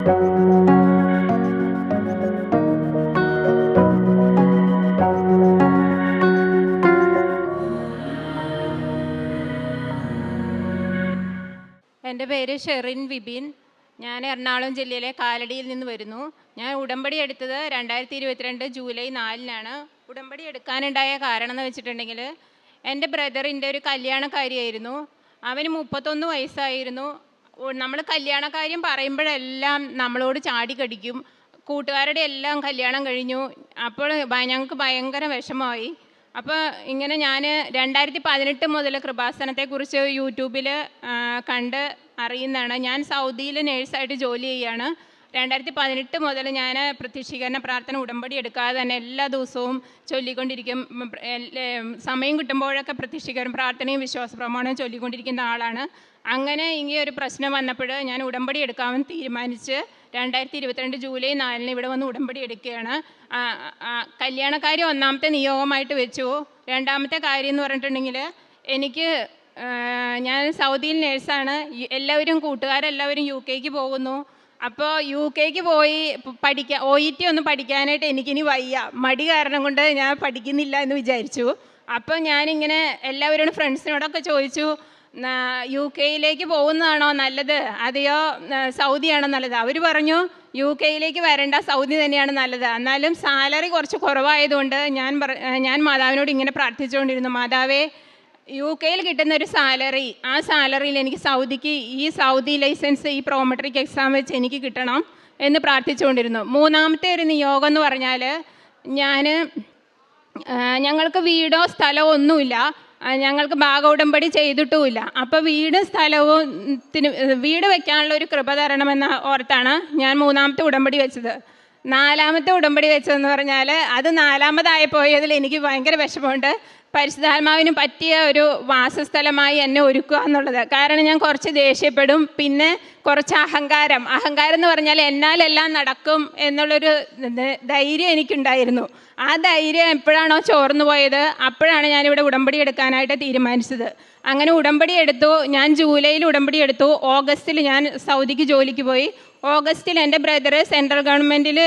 എൻ്റെ പേര് ഷെറിൻ വിപിൻ. ഞാൻ എറണാകുളം ജില്ലയിലെ കാലടിയിൽ നിന്ന് വരുന്നു. ഞാൻ ഉടമ്പടി എടുത്തത് 2022 ജൂലൈ 4-നാണ്. ഉടമ്പടി എടുക്കാനുണ്ടായ കാരണം എന്ന് വെച്ചിട്ടുണ്ടെങ്കിൽ, എൻ്റെ ബ്രദറിൻ്റെ ഒരു കല്യാണക്കാരിയായിരുന്നു. അവന് 31 വയസ്സായിരുന്നു. നമ്മൾ കല്യാണക്കാര്യം പറയുമ്പോഴെല്ലാം നമ്മളോട് ചാടിക്കടിക്കും. കൂട്ടുകാരുടെ എല്ലാം കല്യാണം കഴിഞ്ഞു. അപ്പോൾ ഞങ്ങൾക്ക് ഭയങ്കര വിഷമമായി. അപ്പോൾ ഇങ്ങനെ ഞാൻ 2018 മുതൽ കൃപാസനത്തെക്കുറിച്ച് യൂട്യൂബിൽ കണ്ട് അറിയുന്നതാണ്. ഞാൻ സൗദിയിൽ നേഴ്സായിട്ട് ജോലി ചെയ്യുകയാണ്. 2018 മുതൽ ഞാൻ പ്രത്യക്ഷീകരണ പ്രാർത്ഥന ഉടമ്പടി എടുക്കാതെ തന്നെ എല്ലാ ദിവസവും ചൊല്ലിക്കൊണ്ടിരിക്കും. സമയം കിട്ടുമ്പോഴൊക്കെ പ്രത്യക്ഷീകരണ പ്രാർത്ഥനയും വിശ്വാസ പ്രമാണവും ചൊല്ലിക്കൊണ്ടിരിക്കുന്ന ആളാണ്. അങ്ങനെ ഇങ്ങനെ ഒരു പ്രശ്നം വന്നപ്പോൾ ഞാൻ ഉടമ്പടി എടുക്കാമെന്ന് തീരുമാനിച്ച് 2022 ജൂലൈ 4-ന് ഇവിടെ വന്ന് ഉടമ്പടി എടുക്കുകയാണ്. കല്യാണക്കാരി ഒന്നാമത്തെ നിയോഗമായിട്ട് വെച്ചു. രണ്ടാമത്തെ കാര്യം എന്ന് പറഞ്ഞിട്ടുണ്ടെങ്കിൽ, ഞാൻ സൗദിയിൽ നേഴ്സാണ്. കൂട്ടുകാരെല്ലാവരും UK പോകുന്നു. അപ്പോൾ UK പോയി OET ഒന്ന് പഠിക്കാനായിട്ട് എനിക്കിനി വയ്യ. മടി കാരണം കൊണ്ട് ഞാൻ പഠിക്കുന്നില്ല എന്ന് വിചാരിച്ചു. അപ്പോൾ ഞാനിങ്ങനെ എല്ലാവരോടും ഫ്രണ്ട്സിനോടൊക്കെ ചോദിച്ചു, UK പോകുന്നതാണോ നല്ലത് അതെയോ സൗദിയാണോ നല്ലത്? അവർ പറഞ്ഞു UK വരണ്ട, സൗദി തന്നെയാണ് നല്ലത്. എന്നാലും സാലറി കുറച്ച് കുറവായതുകൊണ്ട് ഞാൻ മാതാവിനോട് ഇങ്ങനെ പ്രാർത്ഥിച്ചുകൊണ്ടിരുന്നു, മാതാവേ, UK കിട്ടുന്ന ഒരു സാലറി, ആ സാലറിയിൽ എനിക്ക് സൗദി ലൈസൻസ്, ഈ പ്രോമെട്രിക് എക്സാം വെച്ച് എനിക്ക് കിട്ടണം എന്ന് പ്രാർത്ഥിച്ചുകൊണ്ടിരുന്നു. മൂന്നാമത്തെ ഒരു നിയോഗം എന്ന് പറഞ്ഞാൽ, ഞങ്ങൾക്ക് വീടോ സ്ഥലമോ ഒന്നുമില്ല. ഞങ്ങൾക്ക് ഭാഗ ഉടമ്പടി ചെയ്തിട്ടുമില്ല. അപ്പോൾ വീട് വെക്കാനുള്ള ഒരു കൃപ തരണമെന്ന ഓർത്താണ് ഞാൻ മൂന്നാമത്തെ ഉടമ്പടി വെച്ചത്. നാലാമത്തെ ഉടമ്പടി വെച്ചതെന്ന് പറഞ്ഞാൽ, അത് നാലാമതായി പോയതിൽ എനിക്ക് ഭയങ്കര വിഷമമുണ്ട്. പരിശുദ്ധാത്മാവിന് പറ്റിയ ഒരു വാസസ്ഥലമായി എന്നെ ഒരുക്കുക എന്നുള്ളത്. കാരണം ഞാൻ കുറച്ച് ദേഷ്യപ്പെടും, പിന്നെ കുറച്ച് അഹങ്കാരം എന്ന് പറഞ്ഞാൽ എന്നാലെല്ലാം നടക്കും എന്നുള്ളൊരു ധൈര്യം എനിക്കുണ്ടായിരുന്നു. ആ ധൈര്യം എപ്പോഴാണോ ചോർന്നു പോയത്, അപ്പോഴാണ് ഞാനിവിടെ ഉടമ്പടി എടുക്കാനായിട്ട് തീരുമാനിച്ചത്. അങ്ങനെ ഉടമ്പടി എടുത്തു. ഞാൻ ജൂലൈയിൽ ഉടമ്പടി എടുത്തു. ഓഗസ്റ്റിൽ ഞാൻ സൗദിക്ക് ജോലിക്ക് പോയി. ഓഗസ്റ്റിൽ എൻ്റെ ബ്രദർ സെൻട്രൽ ഗവൺമെൻറ്റിൽ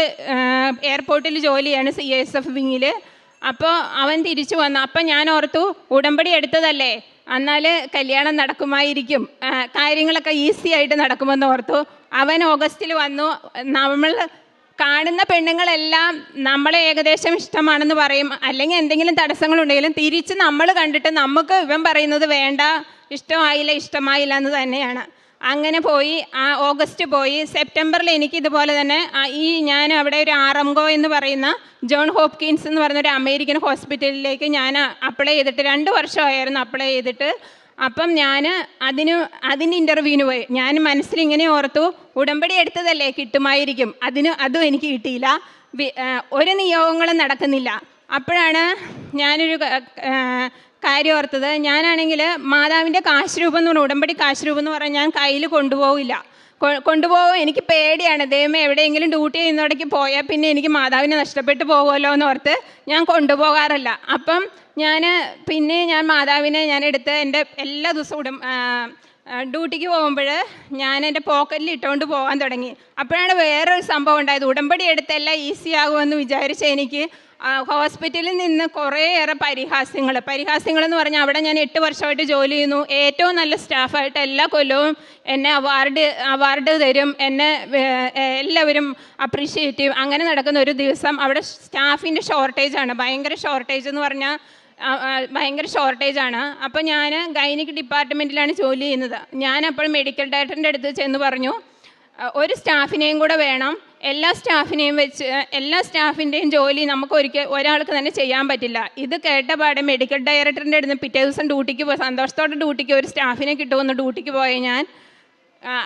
എയർപോർട്ടിൽ ജോലിയാണ്, CSF വിങ്ങിൽ. അപ്പോൾ അവൻ തിരിച്ചു വന്നു. അപ്പം ഞാൻ ഓർത്തു, ഉടമ്പടി എടുത്തതല്ലേ, എന്നാൽ കല്യാണം നടക്കുമായിരിക്കും, കാര്യങ്ങളൊക്കെ ഈസി ആയിട്ട് നടക്കുമെന്ന് ഓർത്തു. അവൻ ഓഗസ്റ്റിൽ വന്നു. നമ്മൾ കാണുന്ന പെണ്ണുങ്ങളെല്ലാം നമ്മളെ ഏകദേശം ഇഷ്ടമാണെന്ന് പറയും, അല്ലെങ്കിൽ എന്തെങ്കിലും തടസ്സങ്ങളുണ്ടെങ്കിലും തിരിച്ച് നമ്മൾ കണ്ടിട്ട് നമുക്ക് ഇവൻ പറയുന്നത് വേണ്ട, ഇഷ്ടമായില്ല എന്ന് തന്നെയാണ്. അങ്ങനെ പോയി. ഓഗസ്റ്റ് പോയി. സെപ്റ്റംബറിൽ എനിക്ക് ഇതുപോലെ തന്നെ ഞാൻ അവിടെ ഒരു ആറംഗോ എന്ന് പറയുന്ന ജോൺ ഹോപ്കിൻസ് എന്ന് പറയുന്ന ഒരു അമേരിക്കൻ ഹോസ്പിറ്റലിലേക്ക് ഞാൻ അപ്ലൈ ചെയ്തിട്ട് 2 വർഷമായിരുന്നു അപ്ലൈ ചെയ്തിട്ട്. അപ്പം ഞാൻ അതിൻ്റെ ഇൻ്റർവ്യൂവിന് പോയി. ഞാൻ മനസ്സിലിങ്ങനെ ഓർത്തു, ഉടമ്പടി എടുത്തതല്ലേ, കിട്ടുമായിരിക്കും. അതും എനിക്ക് കിട്ടിയില്ല. ഒരു നിയോഗങ്ങളും നടക്കുന്നില്ല. അപ്പോഴാണ് ഞാനൊരു കാര്യം ഓർത്തത്. ഞാനാണെങ്കിൽ മാതാവിൻ്റെ കാശ് രൂപം എന്ന് പറഞ്ഞാൽ, ഉടമ്പടി കാശ് രൂപം എന്ന് പറഞ്ഞാൽ ഞാൻ കയ്യിൽ കൊണ്ടുപോകും. എനിക്ക് പേടിയാണ്. ദൈവമേ, എവിടെയെങ്കിലും ഡ്യൂട്ടി ചെയ്യുന്നിടയ്ക്ക് പോയാൽ പിന്നെ എനിക്ക് മാതാവിനെ നഷ്ടപ്പെട്ടു പോകുമല്ലോ എന്ന് ഓർത്ത് ഞാൻ കൊണ്ടുപോകാറില്ല. അപ്പം ഞാൻ മാതാവിനെ എടുത്ത് എൻ്റെ എല്ലാ ദിവസവും ഡ്യൂട്ടിക്ക് പോകുമ്പോൾ ഞാൻ എൻ്റെ പോക്കറ്റിൽ ഇട്ടുകൊണ്ട് പോകാൻ തുടങ്ങി. അപ്പോഴാണ് വേറൊരു സംഭവം ഉണ്ടായത്. ഉടമ്പടി എടുത്തെല്ലാം ഈസി ആകുമെന്ന് വിചാരിച്ച എനിക്ക് ഹോസ്പിറ്റലിൽ നിന്ന് കുറേയേറെ പരിഹാസ്യങ്ങൾ എന്ന് പറഞ്ഞാൽ, അവിടെ ഞാൻ 8 വർഷമായിട്ട് ജോലി ചെയ്യുന്നു. ഏറ്റവും നല്ല സ്റ്റാഫായിട്ട് എല്ലാ കൊല്ലവും എന്നെ അവാർഡ് തരും. എന്നെ എല്ലാവരും അപ്രീഷിയേറ്റീവ്. അങ്ങനെ നടക്കുന്ന ഒരു ദിവസം അവിടെ സ്റ്റാഫിൻ്റെ ഷോർട്ടേജാണ്, ഭയങ്കര ഷോർട്ടേജ് എന്ന് പറഞ്ഞാൽ ഭയങ്കര ഷോർട്ടേജാണ്. അപ്പോൾ ഞാൻ ഗൈനിക് ഡിപ്പാർട്ട്മെൻറ്റിലാണ് ജോലി ചെയ്യുന്നത്. ഞാനപ്പോൾ മെഡിക്കൽ ഡയറക്ടറിൻ്റെ അടുത്ത് ചെന്ന് പറഞ്ഞു, ഒരു സ്റ്റാഫിനെയും കൂടെ വേണം. എല്ലാ സ്റ്റാഫിൻ്റെയും ജോലി നമുക്ക് ഒരാൾക്ക് തന്നെ ചെയ്യാൻ പറ്റില്ല. ഇത് കേട്ടപാടെ മെഡിക്കൽ ഡയറക്ടറിൻ്റെ അടുത്ത് പിറ്റേ ദിവസം സന്തോഷത്തോടെ ഡ്യൂട്ടിക്ക് ഒരു സ്റ്റാഫിനെ കിട്ടുമെന്ന് ഡ്യൂട്ടിക്ക് പോയ ഞാൻ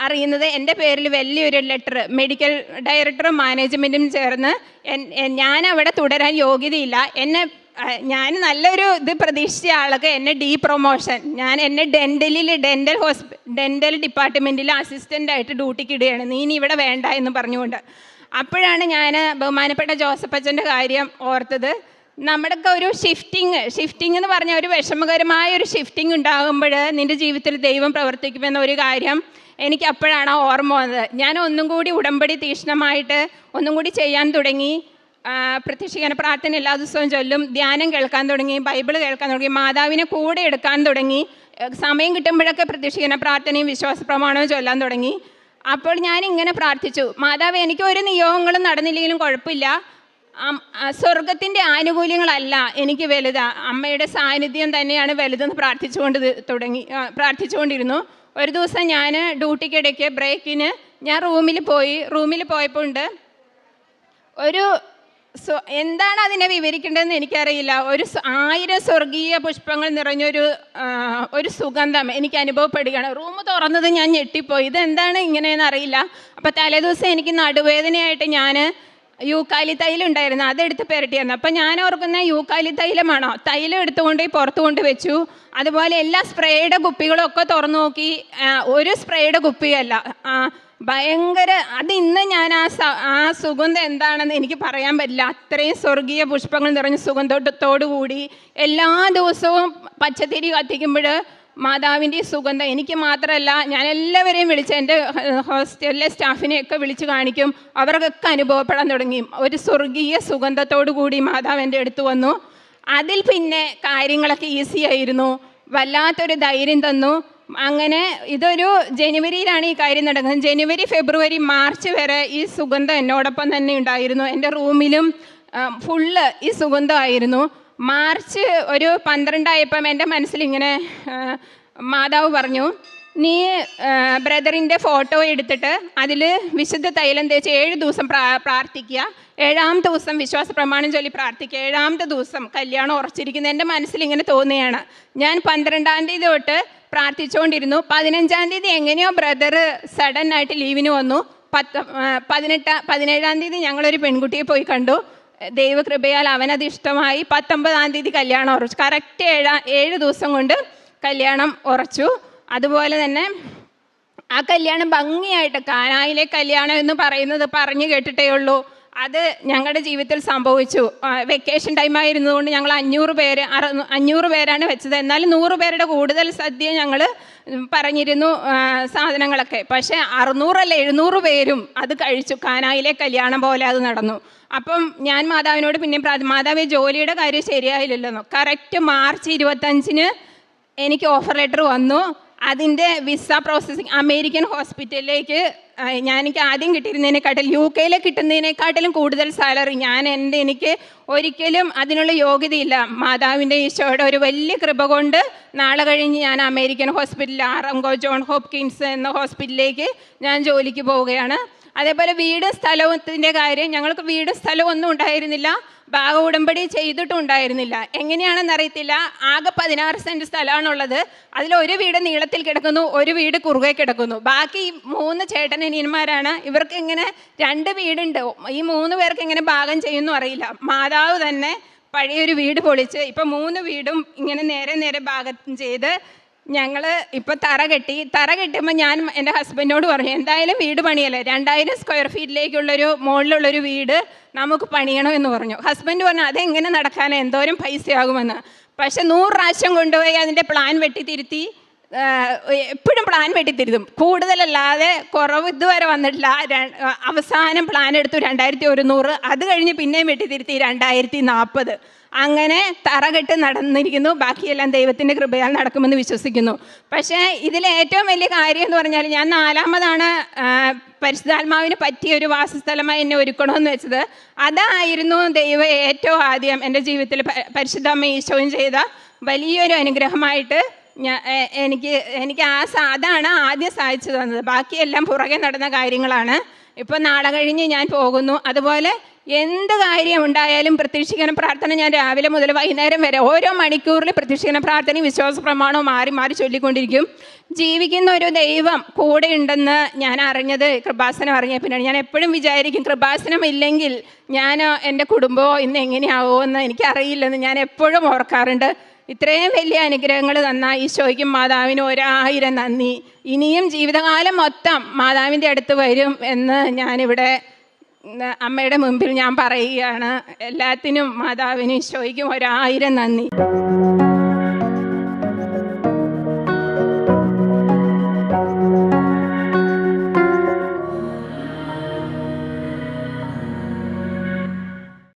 അറിയുന്നത്, എൻ്റെ പേരിൽ വലിയൊരു ലെറ്റർ മെഡിക്കൽ ഡയറക്ടറും മാനേജ്മെൻറ്റും ചേർന്ന് ഞാൻ അവിടെ തുടരാൻ യോഗ്യതയില്ല, ഞാൻ നല്ലൊരു പ്രതീക്ഷിച്ച ആൾക്ക് എന്നെ പ്രൊമോഷൻ, എന്നെ ഡെൻ്റൽ ഡിപ്പാർട്ട്മെൻറ്റിൽ അസിസ്റ്റൻ്റായിട്ട് ഡ്യൂട്ടിക്ക് ഇടുകയാണ്, നീ ഇനി ഇവിടെ വേണ്ട എന്ന് പറഞ്ഞുകൊണ്ട്. അപ്പോഴാണ് ഞാൻ ബഹുമാനപ്പെട്ട ജോസഫ് അച്ഛൻ്റെ കാര്യം ഓർത്തത്. നമ്മുടെയൊക്കെ ഒരു ഷിഫ്റ്റിംഗ് എന്ന് പറഞ്ഞാൽ ഒരു വിഷമകരമായ ഒരു ഷിഫ്റ്റിംഗ് ഉണ്ടാകുമ്പോൾ നിൻ്റെ ജീവിതത്തിൽ ദൈവം പ്രവർത്തിക്കുമെന്ന ഒരു കാര്യം എനിക്ക് അപ്പോഴാണ് ഓർമ്മ വന്നത്. ഞാൻ ഒന്നും കൂടി ഉടമ്പടി തീക്ഷ്ണമായിട്ട് ഒന്നും കൂടി ചെയ്യാൻ തുടങ്ങി. പ്രത്യക്ഷീകരണ പ്രാർത്ഥന എല്ലാ ദിവസവും ചൊല്ലും, ധ്യാനം കേൾക്കാൻ തുടങ്ങി, ബൈബിൾ കേൾക്കാൻ തുടങ്ങി, മാതാവിനെ കൂടെ എടുക്കാൻ തുടങ്ങി. സമയം കിട്ടുമ്പോഴൊക്കെ പ്രത്യക്ഷീകരണ പ്രാർത്ഥനയും വിശ്വാസ പ്രമാണവും ചൊല്ലാൻ തുടങ്ങി. അപ്പോൾ ഞാൻ ഇങ്ങനെ പ്രാർത്ഥിച്ചു, മാതാവ് എനിക്ക് ഒരു നിയോഗങ്ങളും നടന്നില്ലെങ്കിലും കുഴപ്പമില്ല, സ്വർഗത്തിൻ്റെ ആനുകൂല്യങ്ങളല്ല എനിക്ക് വലുത്, അമ്മയുടെ സാന്നിധ്യം തന്നെയാണ് വലുതെന്ന് പ്രാർത്ഥിച്ചുകൊണ്ടിരുന്നു. ഒരു ദിവസം ഞാൻ ഡ്യൂട്ടിക്കിടയ്ക്ക് ബ്രേക്കിന് ഞാൻ റൂമിൽ പോയപ്പോൾ ഉണ്ട് ഒരു എന്താണ് അതിനെ വിവരിക്കേണ്ടതെന്ന് എനിക്കറിയില്ല, 1000 സ്വർഗീയ പുഷ്പങ്ങൾ നിറഞ്ഞൊരു സുഗന്ധം എനിക്ക് അനുഭവപ്പെടുകയാണ്. റൂം തുറന്നത് ഞാൻ ഞെട്ടിപ്പോയി, ഇതെന്താണ് ഇങ്ങനെയെന്ന് അറിയില്ല. അപ്പോൾ തലേദിവസം എനിക്ക് നടുവേദനയായിട്ട് ഞാൻ യൂക്കാലി തൈലം ഉണ്ടായിരുന്നു, അതെടുത്ത് പുരട്ടിയായിരുന്നു. അപ്പം ഞാൻ ഓർക്കുന്ന യൂക്കാലി തൈലമാണോ, തൈലം എടുത്തുകൊണ്ടുപോയി പുറത്ത് കൊണ്ട് വെച്ചു. അതുപോലെ എല്ലാ സ്പ്രേയുടെ കുപ്പികളൊക്കെ തുറന്നു നോക്കി, ഒരു സ്പ്രേയുടെ കുപ്പിയല്ല, ഭയങ്കര അത് ഇന്ന് ഞാൻ ആ സുഗന്ധം എന്താണെന്ന് എനിക്ക് പറയാൻ പറ്റില്ല. അത്രയും സ്വർഗീയ പുഷ്പങ്ങൾ നിറഞ്ഞ സുഗന്ധത്തോടു കൂടി എല്ലാ ദിവസവും പച്ചത്തിരി കത്തിക്കുമ്പോൾ മാതാവിൻ്റെ സുഗന്ധം എനിക്ക് മാത്രമല്ല, ഞാൻ എല്ലാവരെയും വിളിച്ച് എൻ്റെ ഹോസ്റ്റലിലെ സ്റ്റാഫിനെയൊക്കെ വിളിച്ച് കാണിക്കും, അവർക്കൊക്കെ അനുഭവപ്പെടാൻ തുടങ്ങി. ഒരു സ്വർഗീയ സുഗന്ധത്തോടു കൂടി മാതാവ് എൻ്റെ അടുത്ത് വന്നു. അതിൽ പിന്നെ കാര്യങ്ങളൊക്കെ ഈസി ആയിരുന്നു, വല്ലാത്തൊരു ധൈര്യം തന്നു. അങ്ങനെ ഇതൊരു ജനുവരിയിലാണ് ഈ കാര്യം നടക്കുന്നത്. ജനുവരി, ഫെബ്രുവരി, മാർച്ച് വരെ ഈ സുഗന്ധം എന്നോടൊപ്പം തന്നെ ഉണ്ടായിരുന്നു. എൻ്റെ റൂമിലും ഫുള്ള് ഈ സുഗന്ധമായിരുന്നു. മാർച്ച് ഒരു 12 ആയപ്പം എൻ്റെ മനസ്സിലിങ്ങനെ മാതാവ് പറഞ്ഞു, നീ ബ്രദറിൻ്റെ ഫോട്ടോ എടുത്തിട്ട് അതിൽ വിശുദ്ധ തൈലം തേച്ച് 7 ദിവസം പ്രാർത്ഥിക്കുക, 7ാമത്തെ ദിവസം വിശ്വാസ പ്രമാണം ചൊല്ലി പ്രാർത്ഥിക്കുക, 7ാമത്തെ ദിവസം കല്യാണം ഉറച്ചിരിക്കുന്നത് എൻ്റെ മനസ്സിലിങ്ങനെ തോന്നുകയാണ്. ഞാൻ 12-ാം തീയതി തൊട്ട് പ്രാർത്ഥിച്ചുകൊണ്ടിരുന്നു. 15-ാം തീയതി എങ്ങനെയോ ബ്രദർ സഡൻ ആയിട്ട് ലീവിന് വന്നു. 17-ാം തീയതി ഞങ്ങളൊരു പെൺകുട്ടിയെ പോയി കണ്ടു. ദൈവകൃപയാൽ അവനത് ഇഷ്ടമായി. 19-ാം തീയതി കല്യാണം ഉറച്ചു. കറക്റ്റ് 7 ദിവസം കൊണ്ട് കല്യാണം ഉറച്ചു. അതുപോലെ തന്നെ ആ കല്യാണം ഭംഗിയായിട്ട്, കാനായിലെ കല്യാണം എന്ന് പറയുന്നത് പറഞ്ഞു കേട്ടിട്ടേ ഉള്ളൂ, അത് ഞങ്ങളുടെ ജീവിതത്തിൽ സംഭവിച്ചു. വെക്കേഷൻ ടൈമായിരുന്നതുകൊണ്ട് ഞങ്ങൾ 500 പേരാണ് വെച്ചത്. എന്നാലും 100 പേരുടെ കൂടുതൽ സദ്യ ഞങ്ങൾ പറഞ്ഞിരുന്നു സാധനങ്ങളൊക്കെ. പക്ഷേ 600 അല്ല 700 പേരും അത് കഴിച്ചു. കാനായിലെ കല്യാണം പോലെ അത് നടന്നു. അപ്പം ഞാൻ മാതാവിനോട് പിന്നെ മാതാവേ, ജോലിയുടെ കാര്യം ശരിയായില്ലല്ലോ. കറക്റ്റ് മാർച്ച് 25-ന് എനിക്ക് ഓഫർ ലെറ്റർ വന്നു. അതിൻ്റെ വിസ പ്രോസസ്സിങ് അമേരിക്കൻ ഹോസ്പിറ്റലിലേക്ക് എനിക്ക് ആദ്യം കിട്ടിയിരുന്നതിനെക്കാട്ടിലും UK കിട്ടുന്നതിനെക്കാട്ടിലും കൂടുതൽ സാലറി. എനിക്ക് ഒരിക്കലും അതിനുള്ള യോഗ്യതയില്ല. മാതാവിൻ്റെ ഈശോയുടെ ഒരു വലിയ കൃപ കൊണ്ട് നാളെ കഴിഞ്ഞ് ഞാൻ അമേരിക്കൻ ഹോസ്പിറ്റലിൽ ആറംഗോ ജോൺ ഹോപ്കിൻസ് എന്ന ഹോസ്പിറ്റലിലേക്ക് ഞാൻ ജോലിക്ക് പോവുകയാണ്. അതേപോലെ വീട് സ്ഥലത്തിൻ്റെ കാര്യം, ഞങ്ങൾക്ക് വീട് സ്ഥലം ഒന്നും ഉണ്ടായിരുന്നില്ല, ഭാഗ ഉടമ്പടി ചെയ്തിട്ടുണ്ടായിരുന്നില്ല. എങ്ങനെയാണെന്ന് അറിയത്തില്ല. ആകെ 16 സെൻറ്റ് സ്ഥലമാണുള്ളത്. അതിലൊരു വീട് നീളത്തിൽ കിടക്കുന്നു, ഒരു വീട് കുറുകെ കിടക്കുന്നു. ബാക്കി 3 ചേട്ടനനിയന്മാരാണ്. ഇവർക്ക് ഇങ്ങനെ 2 വീടുണ്ട്. ഈ 3 പേർക്ക് എങ്ങനെ ഭാഗം ചെയ്യുമെന്നും അറിയില്ല. മാതാവ് തന്നെ പഴയൊരു വീട് പൊളിച്ച് ഇപ്പം 3 വീടും ഇങ്ങനെ നേരെ ഭാഗം ചെയ്ത് ഞങ്ങൾ ഇപ്പോൾ തറ കെട്ടുമ്പോൾ ഞാൻ എൻ്റെ ഹസ്ബൻഡിനോട് പറഞ്ഞു, എന്തായാലും വീട് പണിയല്ലേ, 2000 സ്ക്വയർ ഫീറ്റിലേക്കുള്ളൊരു മുകളിലുള്ളൊരു വീട് നമുക്ക് പണിയണമെന്ന് പറഞ്ഞു. ഹസ്ബൻഡ് പറഞ്ഞു, അതെങ്ങനെ നടക്കാനോ, എന്തോരം പൈസയാകുമെന്ന്. പക്ഷെ 100 പ്രാവശ്യം കൊണ്ടുപോയി അതിൻ്റെ പ്ലാൻ വെട്ടിത്തിരുത്തി, എപ്പോഴും പ്ലാൻ വെട്ടിത്തിരുത്തും, കൂടുതലല്ലാതെ കുറവ് ഇതുവരെ വന്നിട്ടില്ല. അവസാനം പ്ലാൻ എടുത്തു 2100, അത് കഴിഞ്ഞ് പിന്നെയും വെട്ടിത്തിരുത്തി 2040. അങ്ങനെ തറകെട്ട് നടന്നിരിക്കുന്നു. ബാക്കിയെല്ലാം ദൈവത്തിൻ്റെ കൃപയാൽ നടക്കുമെന്ന് വിശ്വസിക്കുന്നു. പക്ഷേ ഇതിലെ ഏറ്റവും വലിയ കാര്യം എന്ന് പറഞ്ഞാൽ, ഞാൻ 4ാമതാണ് പരിശുദ്ധാത്മാവിന് പറ്റിയൊരു വാസസ്ഥലമായി എന്നെ ഒരുക്കണമെന്ന് വെച്ചത്. അതായിരുന്നു ദൈവം ഏറ്റവും ആദ്യം എൻ്റെ ജീവിതത്തിൽ പരിശുദ്ധാമ്മ ഈശോയും ചെയ്ത വലിയൊരു അനുഗ്രഹമായിട്ട് എനിക്ക് അതാണ് ആദ്യം സാധിച്ചു തന്നത്. ബാക്കിയെല്ലാം പുറകെ നടന്ന കാര്യങ്ങളാണ്. ഇപ്പോൾ നാളെ കഴിഞ്ഞ് ഞാൻ പോകുന്നു. അതുപോലെ എന്ത് കാര്യം ഉണ്ടായാലും പ്രത്യക്ഷീകരണ പ്രാർത്ഥന ഞാൻ രാവിലെ മുതൽ വൈകുന്നേരം വരെ ഓരോ മണിക്കൂറിൽ പ്രത്യക്ഷീകരണ പ്രാർത്ഥനയും വിശ്വാസ പ്രമാണവും മാറി ചൊല്ലിക്കൊണ്ടിരിക്കും. ജീവിക്കുന്ന ഒരു ദൈവം കൂടെ ഉണ്ടെന്ന് ഞാൻ അറിഞ്ഞത് കൃപാസനം അറിഞ്ഞ പിന്നെയാണ്. ഞാൻ എപ്പോഴും വിചാരിക്കും, കൃപാസനം ഇല്ലെങ്കിൽ ഞാൻ എൻ്റെ കുടുംബമോ ഇന്ന് എങ്ങനെയാവുമോ എന്ന് എനിക്കറിയില്ലെന്ന് ഞാൻ എപ്പോഴും ഓർക്കാറുണ്ട്. ഇത്രയും വലിയ അനുഗ്രഹങ്ങൾ തന്ന ഈശോയ്ക്കും മാതാവിനും 1000 നന്ദി. ഇനിയും ജീവിതകാലം മൊത്തം മാതാവിൻ്റെ അടുത്ത് വരും എന്ന് ഞാനിവിടെ അമ്മയുടെ മുമ്പിൽ ഞാൻ പറയുകയാണ്. എല്ലാത്തിനും മാതാവിനും ഈശോയ്ക്കും 1000 നന്ദി.